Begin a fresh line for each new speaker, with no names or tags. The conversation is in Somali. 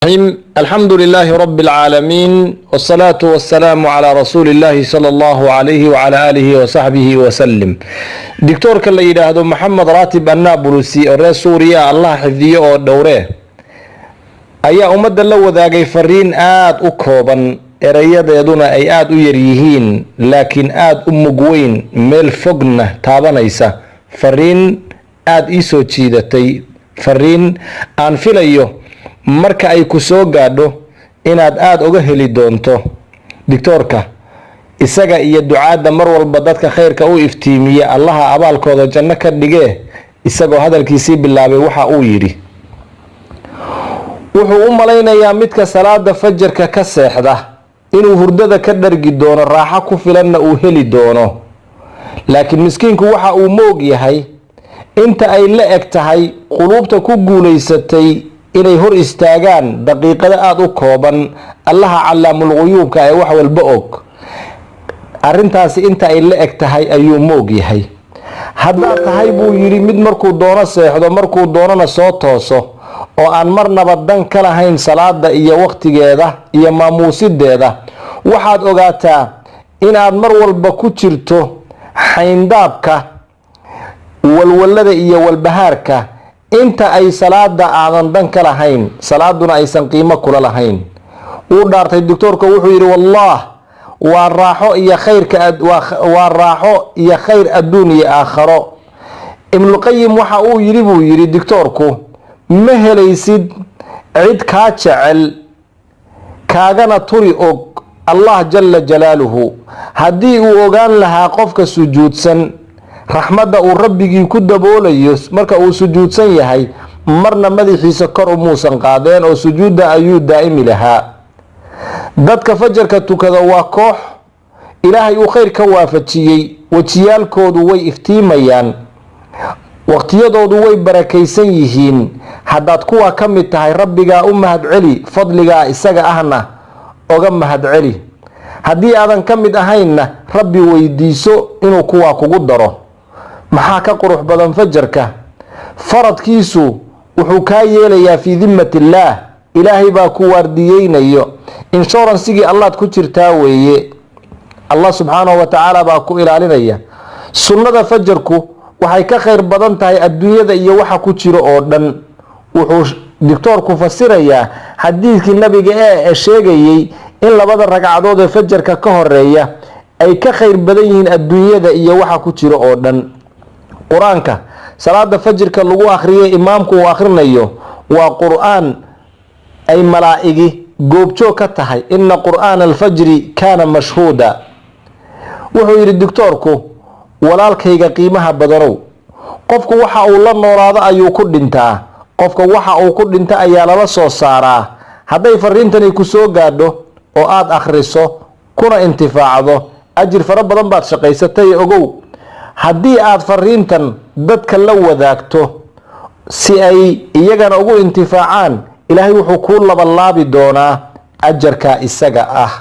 الحمد لله رب العالمين والصلاة والسلام على رسول الله صلى الله عليه وعلى آله وصحبه وسلم. دكتور كلا يراهدو محمد راتب النابلسي الرئيس سوريا الله حفظيه ودوره أي أمد الله وذاقي فرين آد أكوبا إرياد يدون أي آد يريهين لكن آد أمقوين ميل فقنة تابانيسا فرين آد إيسو تشيدتي فرين أنفليو marka ay ku soo gaadho inaad aad uga heli doonto doctorka isaga iyo ducaada mar walba dadka khayrka u iftiimiye allaha abaalkooda janno ka dhige isagoo hadalkiisii bilaabay waxa uu yiri wuxuu u malaynayaa midka salaada fajrka ka seexda inuu hurdada ka dhargi doono raaxo ku filanna uu heli doono laakiin miskiinku waxa uu moog yahay inta ay la eg tahay qulubta ku guuleysatay inay hor istaagaan daqiiqada aad u kooban allaha calaamul ghuyubka ay wax walba og arintaasi inta ay la eg tahay ayuu moog yahay hadda tahay buu yiri mid markuu doono seexdo markuu doonana soo tooso oo aan marnaba dan ka lahayn salaada iyo waqtigeeda iyo maamuusideeda waxaad ogaataa inaad mar walba ku jirto xayndaabka walwalada iyo walbahaarka inta ay salaada aadan dan ka lahayn salaaduna aysan qiimo kula lahayn uu dhaartay doctorka wuxuu yiri wallah waa raaxo iyo khayrka waa raaxo iyo khayr adduun iyo aakhiro ibn qayyim waxa uu yiri buu yiri doctorku ma helaysid cid ka jecel kaagana turi og allah jalla jalaaluhu hadii uu ogaan lahaa qofka sujuudsan raxmada uu rabbigii ku daboolayo marka uu sujuudsan yahay marna madaxiisa kor u muusan qaadeen oo sujuuda ayuu daa'imi lahaa dadka fajrka tukada waa koox ilaahay uu khayr ka waafajiyay wajiyaalkoodu way iftiimayaan waqtiyadoodu way barakaysan yihiin haddaad kuwa ka mid tahay rabbigaa u mahadceli fadligaa isaga ahna oga mahadceli haddii aadan ka mid ahayna rabbi weydiiso inuu kuwa kugu daro maxaa ka qurux badan fajrka faradkiisu wuxuu ka yeelayaa fi dhimmatillah ilaahay baa ku waardiyeynayo insurance-gii allah ku jirtaa weeye allah subhanahu wa ta'ala baa ku ilaalinaya sunnada fajrku waxay ka khayr badan tahay adduunyada iyo waxa ku jiro oo dhan wuxuu doctorku fasirayaa xadiiskii nabiga ee sheegayay in labada ragcadood ee fajrka ka horeeya ay ka khayr badan yihiin adduunyada iyo waxa ku jiro oo dhan quraanka salaada fajrka lagu akhriyo imaamku uu akhrinayo waa quraan ay malaa'igi goobjoog ka tahay inna quraan al-fajri kana mashhuuda wuxuu yiri doctorku walaalkayga qiimaha badanow qofku waxa uu la noolaado ayuu ku dhintaa qofka waxa uu ku dhinta ayaa lala soo saaraa haday fariintani ku soo gaadho oo aad akhriso kuna intifaacdo ajir fara badan baad shaqaysatay ogow haddii aad fariintan dadka la wadaagto si ay iyagana ugu intifaacaan ilaahay wuxuu ku labalaabi doonaa ajarka isaga ah